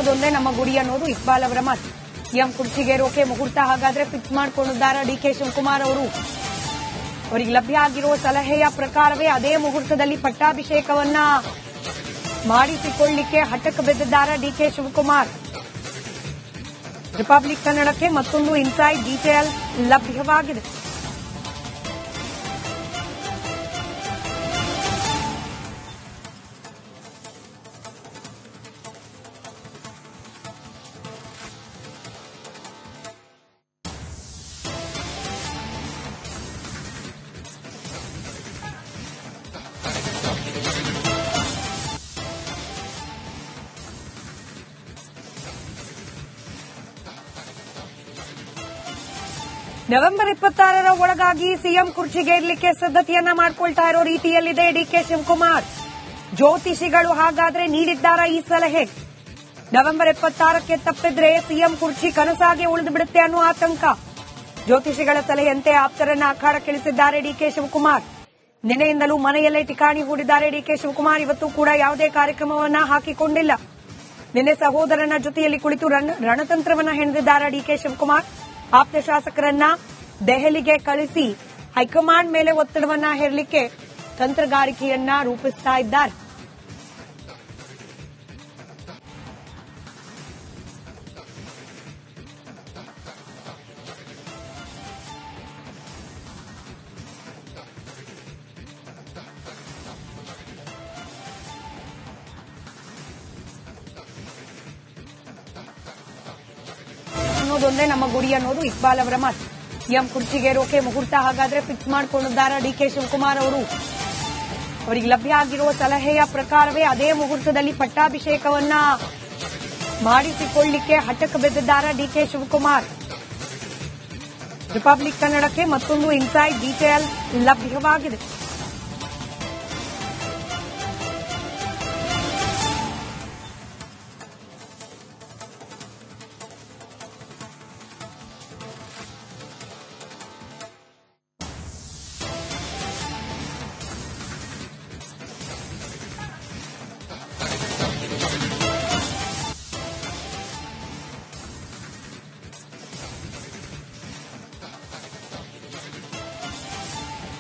ಅನ್ನೋದೊಂದೇ ನಮ್ಮ ಗುರಿ ಅನ್ನೋದು ಇಕ್ಬಾಲ್ ಅವರ ಮಾತು. ಸಿಎಂ ಕುರ್ಚಿಗೇರೋಕೆ ಮುಹೂರ್ತ ಹಾಗಾದ್ರೆ ಫಿಕ್ಸ್ ಮಾಡಿಕೊಂಡಿದ್ದಾರೆ ಡಿಕೆ ಶಿವಕುಮಾರ್ ಅವರು. ಅವರಿಗೆ ಲಭ್ಯ ಆಗಿರುವ ಸಲಹೆಯ ಪ್ರಕಾರವೇ ಅದೇ ಮುಹೂರ್ತದಲ್ಲಿ ಪಟ್ಟಾಭಿಷೇಕವನ್ನ ಮಾಡಿಸಿಕೊಳ್ಳಲಿಕ್ಕೆ ಹಠಕ್ಕೆ ಬಿದ್ದಿದ್ದಾರೆ ಡಿಕೆ ಶಿವಕುಮಾರ್. ರಿಪಬ್ಲಿಕ್ ಕನ್ನಡಕ್ಕೆ ಮತ್ತೊಂದು ಇನ್ಸೈಡ್ ಡೀಟೇಲ್ ಲಭ್ಯವಾಗಿದೆ. ನವೆಂಬರ್ 26ರ ಒಳಗಾಗಿ ಸಿಎಂ ಕುರ್ಚಿಗೇರ್ಲಿಕ್ಕೆ ಸಿದ್ಧತೆಯನ್ನ ಮಾಡಿಕೊಳ್ತಾ ಇರೋ ರೀತಿಯಲ್ಲಿದೆ ಡಿಕೆ ಶಿವಕುಮಾರ್. ಜ್ಯೋತಿಷಿಗಳು ಹಾಗಾದ್ರೆ ನೀಡಿದ್ದಾರಾ ಈ ಸಲಹೆ? ನವೆಂಬರ್ 26ಕ್ಕೆ ತಪ್ಪಿದ್ರೆ ಸಿಎಂ ಕುರ್ಚಿ ಕನಸಾಗಿ ಉಳಿದು ಬಿಡುತ್ತೆ ಅನ್ನೋ ಆತಂಕ. ಜ್ಯೋತಿಷಿಗಳ ಸಲಹೆಯಂತೆ ಆಪ್ತರನ್ನ ಅಖಾಡಕ್ಕಿಳಿಸಿದ್ದಾರೆ ಡಿಕೆ ಶಿವಕುಮಾರ್. ನಿನ್ನೆಯಿಂದಲೂ ಮನೆಯಲ್ಲೇ ಠಿಕಾಣಿ ಹೂಡಿದ್ದಾರೆ ಡಿಕೆ ಶಿವಕುಮಾರ್. ಇವತ್ತು ಕೂಡ ಯಾವುದೇ ಕಾರ್ಯಕ್ರಮವನ್ನ ಹಾಕಿಕೊಂಡಿಲ್ಲ. ನಿನ್ನೆ ಸಹೋದರನ ಜೊತೆಯಲ್ಲಿ ಕುಳಿತು ರಣತಂತ್ರವನ್ನ ಹೆಣೆದಿದ್ದಾರೆ ಡಿಕೆ ಶಿವಕುಮಾರ್. ಆಪ್ತ ಶಾಸಕರನ್ನ ದೆಹಲಿಗೆ ಕಳಿಸಿ ಹೈಕಮಾಂಡ್ ಮೇಲೆ ಒತ್ತಡವನ್ನ ಹೇರಲಿಕ್ಕೆ ತಂತ್ರಗಾರಿಕೆಯನ್ನ ರೂಪಿಸ್ತಾ ಇದ್ದಾರೆ. ಅನ್ನೋದೊಂದೇ ನಮ್ಮ ಗುರಿ ಅನ್ನೋದು ಇಕ್ಬಾಲ್ ಅವರ ಮಾತು. ಸಿಎಂ ಕುರ್ಚಿಗೇರೋಕೆ ಮುಹೂರ್ತ ಹಾಗಾದ್ರೆ ಫಿಕ್ಸ್ ಮಾಡಿಕೊಂಡಿದ್ದಾರೆ ಡಿಕೆ ಶಿವಕುಮಾರ್ ಅವರು. ಅವರಿಗೆ ಲಭ್ಯ ಆಗಿರುವ ಸಲಹೆಯ ಪ್ರಕಾರವೇ ಅದೇ ಮುಹೂರ್ತದಲ್ಲಿ ಪಟ್ಟಾಭಿಷೇಕವನ್ನ ಮಾಡಿಸಿಕೊಳ್ಳಲಿಕ್ಕೆ ಹಠಕ್ಕೆ ಬಿದ್ದಿದ್ದಾರೆ ಡಿಕೆ ಶಿವಕುಮಾರ್. ರಿಪಬ್ಲಿಕ್ ಕನ್ನಡಕ್ಕೆ ಮತ್ತೊಂದು ಇನ್ಸೈಡ್ ಡೀಟೇಲ್ ಲಭ್ಯವಾಗಿದೆ.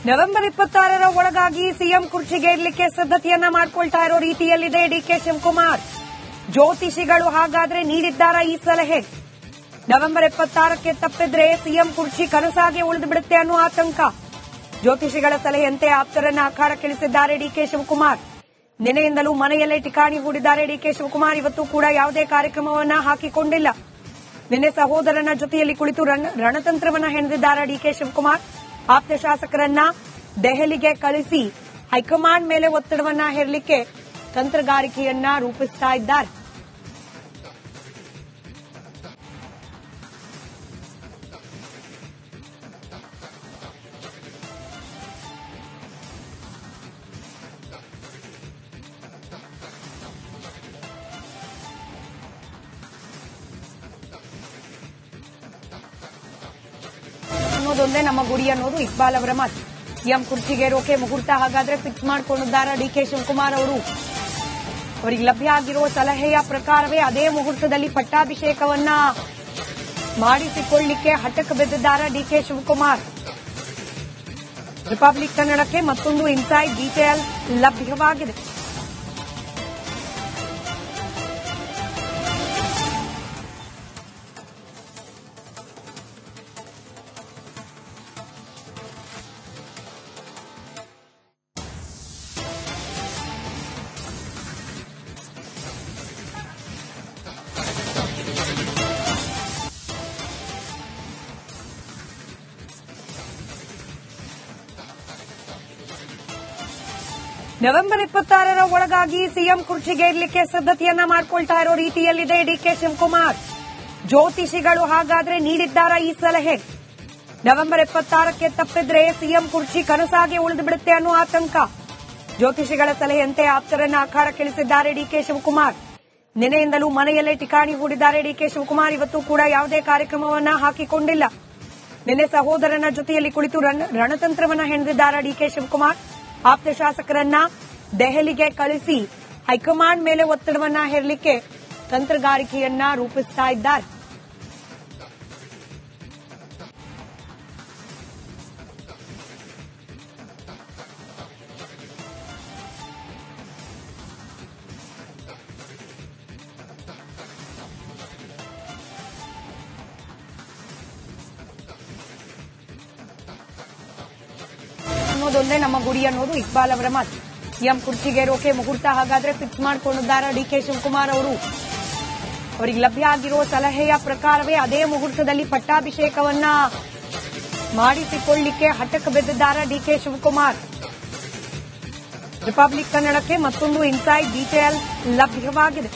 ನವೆಂಬರ್ 26ರ ಒಳಗಾಗಿ ಸಿಎಂ ಕುರ್ಚಿಗೇರ್ಲಿಕ್ಕೆ ಸಿದ್ಧತೆಯನ್ನ ಮಾಡಿಕೊಳ್ತಾ ಇರೋ ರೀತಿಯಲ್ಲಿದೆ ಡಿಕೆ ಶಿವಕುಮಾರ್. ಜ್ಯೋತಿಷಿಗಳು ಹಾಗಾದ್ರೆ ನೀಡಿದ್ದಾರಾ ಈ ಸಲಹೆ? ನವೆಂಬರ್ 26ಕ್ಕೆ ತಪ್ಪಿದ್ರೆ ಸಿಎಂ ಕುರ್ಚಿ ಕನಸಾಗಿ ಉಳಿದು ಬಿಡುತ್ತೆ ಅನ್ನೋ ಆತಂಕ. ಜ್ಯೋತಿಷಿಗಳ ಸಲಹೆಯಂತೆ ಆಪ್ತರನ್ನ ಅಖಾಡಕ್ಕಿಳಿಸಿದ್ದಾರೆ ಡಿಕೆ ಶಿವಕುಮಾರ್. ನಿನ್ನೆಯಿಂದಲೂ ಮನೆಯಲ್ಲೇ ಠಿಕಾಣಿ ಹೂಡಿದ್ದಾರೆ ಡಿಕೆ ಶಿವಕುಮಾರ್. ಇವತ್ತು ಕೂಡ ಯಾವುದೇ ಕಾರ್ಯಕ್ರಮವನ್ನ ಹಾಕಿಕೊಂಡಿಲ್ಲ. ನಿನ್ನೆ ಸಹೋದರನ ಜೊತೆಯಲ್ಲಿ ಕುಳಿತು ರಣತಂತ್ರವನ್ನ ಹೆಣೆದಿದ್ದಾರೆ ಡಿಕೆ ಶಿವಕುಮಾರ್. ಆಪ್ತ ಶಾಸಕರನ್ನ ದೆಹಲಿಗೆ ಕಳಿಸಿ ಹೈಕಮಾಂಡ್ ಮೇಲೆ ಒತ್ತಡವನ್ನ ಹೇರಲಿಕ್ಕೆ ತಂತ್ರಗಾರಿಕೆಯನ್ನ ರೂಪಿಸ್ತಾ ಇದ್ದಾರೆ. ಅನ್ನೋದೊಂದೇ ನಮ್ಮ ಗುರಿ ಅನ್ನೋದು ಇಕ್ಬಾಲ್ ಅವರ ಮಾತು. ಸಿಎಂ ಕುರ್ಚಿಗೇರೋಕೆ ಮುಹೂರ್ತ ಹಾಗಾದ್ರೆ ಫಿಕ್ಸ್ ಮಾಡಿಕೊಂಡಿದ್ದಾರೆ ಡಿಕೆ ಶಿವಕುಮಾರ್ ಅವರು. ಅವರಿಗೆ ಲಭ್ಯ ಆಗಿರುವ ಸಲಹೆಯ ಪ್ರಕಾರವೇ ಅದೇ ಮುಹೂರ್ತದಲ್ಲಿ ಪಟ್ಟಾಭಿಷೇಕವನ್ನ ಮಾಡಿಸಿಕೊಳ್ಳಲಿಕ್ಕೆ ಹಠಕ್ಕೆ ಬಿದ್ದಿದ್ದಾರೆ ಡಿಕೆ ಶಿವಕುಮಾರ್. ರಿಪಬ್ಲಿಕ್ ಕನ್ನಡಕ್ಕೆ ಮತ್ತೊಂದು ಇನ್ಸೈಡ್ ಡೀಟೇಲ್ ಲಭ್ಯವಾಗಿದೆ. ನವೆಂಬರ್ 26ರ ಒಳಗಾಗಿ ಸಿಎಂ ಕುರ್ಚಿಗೇರ್ಲಿಕ್ಕೆ ಸಿದ್ಧತೆಯನ್ನ ಮಾಡಿಕೊಳ್ತಾ ಇರೋ ರೀತಿಯಲ್ಲಿದೆ ಡಿಕೆ ಶಿವಕುಮಾರ್. ಜ್ಯೋತಿಷಿಗಳು ಹಾಗಾದ್ರೆ ನೀಡಿದ್ದಾರಾ ಈ ಸಲಹೆ? ನವೆಂಬರ್ 26ಕ್ಕೆ ತಪ್ಪಿದ್ರೆ ಸಿಎಂ ಕುರ್ಚಿ ಕನಸಾಗಿ ಉಳಿದು ಬಿಡುತ್ತೆ ಅನ್ನೋ ಆತಂಕ. ಜ್ಯೋತಿಷಿಗಳ ಸಲಹೆಯಂತೆ ಆಪ್ತರನ್ನ ಅಖಾಡಕ್ಕಿಳಿಸಿದ್ದಾರೆ ಡಿಕೆ ಶಿವಕುಮಾರ್. ನಿನ್ನೆಯಿಂದಲೂ ಮನೆಯಲ್ಲೇ ಠಿಕಾಣಿ ಹೂಡಿದ್ದಾರೆ ಡಿಕೆ ಶಿವಕುಮಾರ್. ಇವತ್ತು ಕೂಡ ಯಾವುದೇ ಕಾರ್ಯಕ್ರಮವನ್ನ ಹಾಕಿಕೊಂಡಿಲ್ಲ. ನಿನ್ನೆ ಸಹೋದರನ ಜೊತೆಯಲ್ಲಿ ಕುಳಿತು ರಣತಂತ್ರವನ್ನ ಹೆಣೆದಿದ್ದಾರೆ ಡಿಕೆ ಶಿವಕುಮಾರ್. ಆಪ್ತ ಶಾಸಕರನ್ನ ದೆಹಲಿಗೆ ಕಳಿಸಿ ಹೈಕಮಾಂಡ್ ಮೇಲೆ ಒತ್ತಡವನ್ನ ಹೇರಲಿಕ್ಕೆ ತಂತ್ರಗಾರಿಕೆಯನ್ನ ರೂಪಿಸ್ತಾ ಇದ್ದಾರೆ. ಅನ್ನೋದೊಂದೇ ನಮ್ಮ ಗುರಿ ಅನ್ನೋದು ಇಕ್ಬಾಲ್ ಅವರ ಮಾತು. ಸಿಎಂ ಕುರ್ಚಿಗೇರೋಕೆ ಮುಹೂರ್ತ ಹಾಗಾದ್ರೆ ಫಿಕ್ಸ್ ಮಾಡಿಕೊಂಡಿದ್ದಾರೆ ಡಿಕೆ ಶಿವಕುಮಾರ್ ಅವರು. ಅವರಿಗೆ ಲಭ್ಯ ಆಗಿರೋ ಸಲಹೆಯ ಪ್ರಕಾರವೇ ಅದೇ ಮುಹೂರ್ತದಲ್ಲಿ ಪಟ್ಟಾಭಿಷೇಕವನ್ನ ಮಾಡಿಸಿಕೊಳ್ಳಲಿಕ್ಕೆ ಹಠಕ್ಕೆ ಬಿದ್ದಿದ್ದಾರೆ ಡಿಕೆ ಶಿವಕುಮಾರ್. ರಿಪಬ್ಲಿಕ್ ಕನ್ನಡಕ್ಕೆ ಮತ್ತೊಂದು ಇನ್ಸೈಡ್ ಡೀಟೇಲ್ ಲಭ್ಯವಾಗಿದೆ.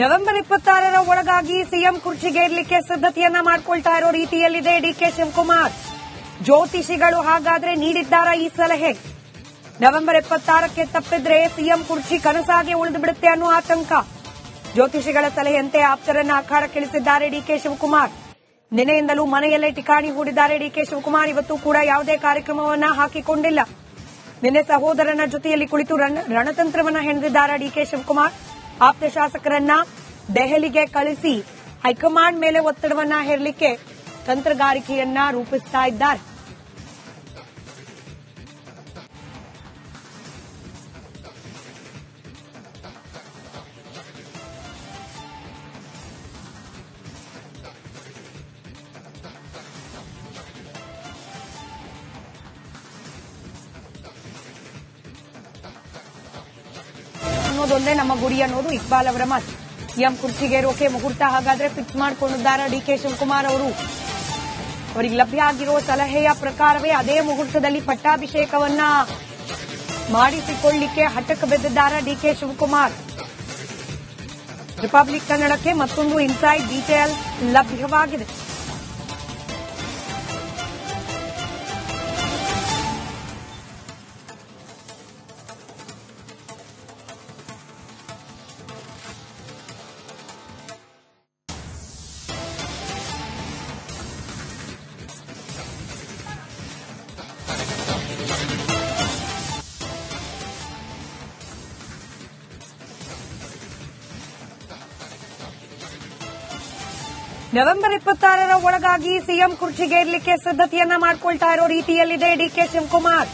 ನವೆಂಬರ್ 26ರ ಒಳಗಾಗಿ ಸಿಎಂ ಕುರ್ಚಿಗೇರ್ಲಿಕ್ಕೆ ಸಿದ್ಧತೆಯನ್ನ ಮಾಡಿಕೊಳ್ತಾ ಇರೋ ರೀತಿಯಲ್ಲಿದೆ ಡಿಕೆ ಶಿವಕುಮಾರ್. ಜ್ಯೋತಿಷಿಗಳು ಹಾಗಾದ್ರೆ ನೀಡಿದ್ದಾರ ಈ ಸಲಹೆ? ನವೆಂಬರ್ 26ಕ್ಕೆ ತಪ್ಪಿದ್ರೆ ಸಿಎಂ ಕುರ್ಚಿ ಕನಸಾಗಿ ಉಳಿದು ಬಿಡುತ್ತೆ ಅನ್ನೋ ಆತಂಕ. ಜ್ಯೋತಿಷಿಗಳ ಸಲಹೆಯಂತೆ ಆಪ್ತರನ್ನ ಅಖಾಡಕ್ಕಿಳಿಸಿದ್ದಾರೆ ಡಿಕೆ ಶಿವಕುಮಾರ್. ನಿನ್ನೆಯಿಂದಲೂ ಮನೆಯಲ್ಲೇ ಠಿಕಾಣಿ ಹೂಡಿದ್ದಾರೆ ಡಿಕೆ ಶಿವಕುಮಾರ್. ಇವತ್ತು ಕೂಡ ಯಾವುದೇ ಕಾರ್ಯಕ್ರಮವನ್ನ ಹಾಕಿಕೊಂಡಿಲ್ಲ. ನಿನ್ನೆ ಸಹೋದರನ ಜೊತೆಯಲ್ಲಿ ಕುಳಿತು ರಣತಂತ್ರವನ್ನ ಹೆಣೆದಿದ್ದಾರೆ ಡಿಕೆ ಶಿವಕುಮಾರ್. ಆಪ್ತ ಶಾಸಕರನ್ನ ದೆಹಲಿಗೆ ಕಳಿಸಿ ಹೈಕಮಾಂಡ್ ಮೇಲೆ ಒತ್ತಡವನ್ನ ಹೇರಲಿಕ್ಕೆ ತಂತ್ರಗಾರಿಕೆಯನ್ನ ರೂಪಿಸ್ತಾ ಇದ್ದಾರೆ. ಅನ್ನೋದೊಂದೇ ನಮ್ಮ ಗುರಿ ಅನ್ನೋದು ಇಕ್ಬಾಲ್ ಅವರ ಮಾತು. ಸಿಎಂ ಕುರ್ಚಿಗೇರೋಕೆ ಮುಹೂರ್ತ ಹಾಗಾದ್ರೆ ಫಿಕ್ಸ್ ಮಾಡಿಕೊಂಡಿದ್ದಾರೆ ಡಿಕೆ ಶಿವಕುಮಾರ್ ಅವರು. ಅವರಿಗೆ ಲಭ್ಯ ಆಗಿರೋ ಸಲಹೆಯ ಪ್ರಕಾರವೇ ಅದೇ ಮುಹೂರ್ತದಲ್ಲಿ ಪಟ್ಟಾಭಿಷೇಕವನ್ನ ಮಾಡಿಸಿಕೊಳ್ಳಲಿಕ್ಕೆ ಹಠಕ್ಕೆ ಬಿದ್ದಿದ್ದಾರೆ ಡಿಕೆ ಶಿವಕುಮಾರ್. ರಿಪಬ್ಲಿಕ್ ಕನ್ನಡಕ್ಕೆ ಮತ್ತೊಂದು ಇನ್ಸೈಡ್ ಡೀಟೇಲ್ ಲಭ್ಯವಾಗಿದೆ. ನವೆಂಬರ್ 26ರ ಒಳಗಾಗಿ ಸಿಎಂ ಕುರ್ಚಿಗೇರ್ಲಿಕ್ಕೆ ಸಿದ್ಧತೆಯನ್ನ ಮಾಡಿಕೊಳ್ತಾ ಇರೋ ರೀತಿಯಲ್ಲಿದೆ ಡಿಕೆ ಶಿವಕುಮಾರ್.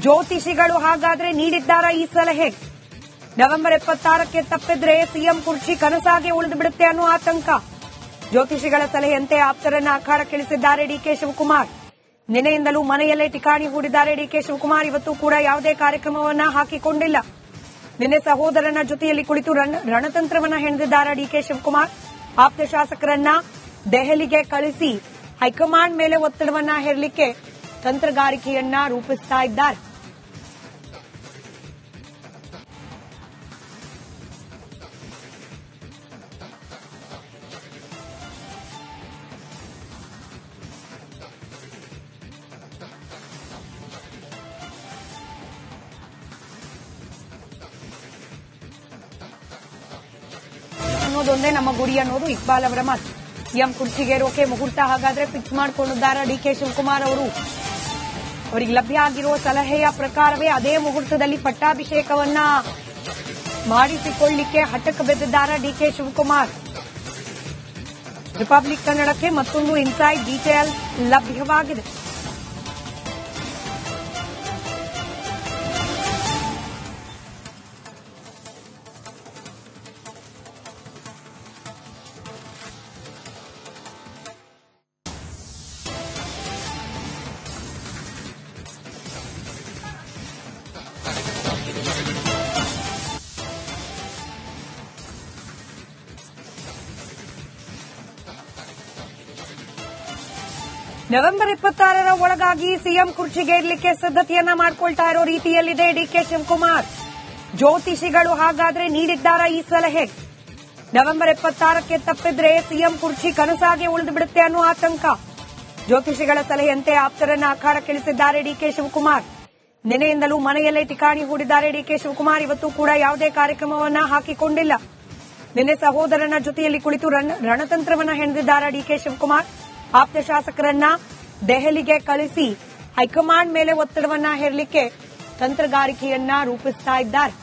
ಜ್ಯೋತಿಷಿಗಳು ಹಾಗಾದ್ರೆ ನೀಡಿದ್ದಾರ ಈ ಸಲಹೆ? ನವೆಂಬರ್ 26ಕ್ಕೆ ತಪ್ಪಿದ್ರೆ ಸಿಎಂ ಕುರ್ಚಿ ಕನಸಾಗಿ ಉಳಿದು ಬಿಡುತ್ತೆ ಅನ್ನೋ ಆತಂಕ. ಜ್ಯೋತಿಷಿಗಳ ಸಲಹೆಯಂತೆ ಆಪ್ತರನ್ನ ಅಖಾಡಕ್ಕಿಳಿಸಿದ್ದಾರೆ ಡಿಕೆ ಶಿವಕುಮಾರ್. ನಿನ್ನೆಯಿಂದಲೂ ಮನೆಯಲ್ಲೇ ಠಿಕಾಣಿ ಹೂಡಿದ್ದಾರೆ ಡಿಕೆ ಶಿವಕುಮಾರ್. ಇವತ್ತು ಕೂಡ ಯಾವುದೇ ಕಾರ್ಯಕ್ರಮವನ್ನ ಹಾಕಿಕೊಂಡಿಲ್ಲ. ನಿನ್ನೆ ಸಹೋದರನ ಜೊತೆಯಲ್ಲಿ ಕುಳಿತು ರಣತಂತ್ರವನ್ನ ಹೆಣೆದಿದ್ದಾರೆ ಡಿಕೆ ಶಿವಕುಮಾರ್. ಆಪ್ತ ಶಾಸಕರನ್ನ ದೆಹಲಿಗೆ ಕಳಿಸಿ ಹೈಕಮಾಂಡ್ ಮೇಲೆ ಒತ್ತಡವನ್ನ ಹೇರಲಿಕ್ಕೆ ತಂತ್ರಗಾರಿಕೆಯನ್ನ ರೂಪಿಸ್ತಾ ಇದ್ದಾರೆ. ಅನ್ನೋದೊಂದೇ ನಮ್ಮ ಗುರಿ ಅನ್ನೋದು ಇಕ್ಬಾಲ್ ಅವರ ಮಾತು. ಸಿಎಂ ಕುರ್ಚಿಗೇರೋಕೆ ಮುಹೂರ್ತ ಹಾಗಾದ್ರೆ ಫಿಕ್ಸ್ ಮಾಡಿಕೊಂಡಿದ್ದಾರೆ ಡಿಕೆ ಶಿವಕುಮಾರ್ ಅವರು. ಅವರಿಗೆ ಲಭ್ಯ ಆಗಿರೋ ಸಲಹೆಯ ಪ್ರಕಾರವೇ ಅದೇ ಮುಹೂರ್ತದಲ್ಲಿ ಪಟ್ಟಾಭಿಷೇಕವನ್ನ ಮಾಡಿಸಿಕೊಳ್ಳಲಿಕ್ಕೆ ಹಠಕ್ಕೆ ಬಿದ್ದಿದ್ದಾರೆ ಡಿಕೆ ಶಿವಕುಮಾರ್. ರಿಪಬ್ಲಿಕ್ ಕನ್ನಡಕ್ಕೆ ಮತ್ತೊಂದು ಇನ್ಸೈಡ್ ಡೀಟೇಲ್ ಲಭ್ಯವಾಗಿದೆ. ನವೆಂಬರ್ 26ರ ಒಳಗಾಗಿ ಸಿಎಂ ಕುರ್ಚಿಗೇರ್ಲಿಕ್ಕೆ ಸಿದ್ಧತೆಯನ್ನ ಮಾಡಿಕೊಳ್ತಾ ಇರೋ ರೀತಿಯಲ್ಲಿದೆ ಡಿಕೆ ಶಿವಕುಮಾರ್. ಜ್ಯೋತಿಷಿಗಳು ಹಾಗಾದ್ರೆ ನೀಡಿದ್ದಾರ ಈ ಸಲಹೆ? ನವೆಂಬರ್ 26ಕ್ಕೆ ತಪ್ಪಿದ್ರೆ ಸಿಎಂ ಕುರ್ಚಿ ಕನಸಾಗಿ ಉಳಿದು ಬಿಡುತ್ತೆ ಅನ್ನೋ ಆತಂಕ. ಜ್ಯೋತಿಷಿಗಳ ಸಲಹೆಯಂತೆ ಆಪ್ತರನ್ನ ಅಖಾಡಕ್ಕಿಳಿಸಿದ್ದಾರೆ ಡಿಕೆ ಶಿವಕುಮಾರ್. ನಿನ್ನೆಯಿಂದಲೂ ಮನೆಯಲ್ಲೇ ಠಿಕಾಣಿ ಹೂಡಿದ್ದಾರೆ ಡಿಕೆ ಶಿವಕುಮಾರ್. ಇವತ್ತು ಕೂಡ ಯಾವುದೇ ಕಾರ್ಯಕ್ರಮವನ್ನ ಹಾಕಿಕೊಂಡಿಲ್ಲ. ನಿನ್ನೆ ಸಹೋದರನ ಜೊತೆಯಲ್ಲಿ ಕುಳಿತು ರಣತಂತ್ರವನ್ನ ಹೆಣೆದಿದ್ದಾರೆ ಡಿಕೆ ಶಿವಕುಮಾರ್. ಆಪ್ತ ಶಾಸಕರನ್ನ ದೆಹಲಿಗೆ ಕಳಿಸಿ ಹೈಕಮಾಂಡ್ ಮೇಲೆ ಒತ್ತಡವನ್ನ ಹೇರಲಿಕ್ಕೆ ತಂತ್ರಗಾರಿಕೆಯನ್ನ ರೂಪಿಸ್ತಾ ಇದ್ದಾರೆ.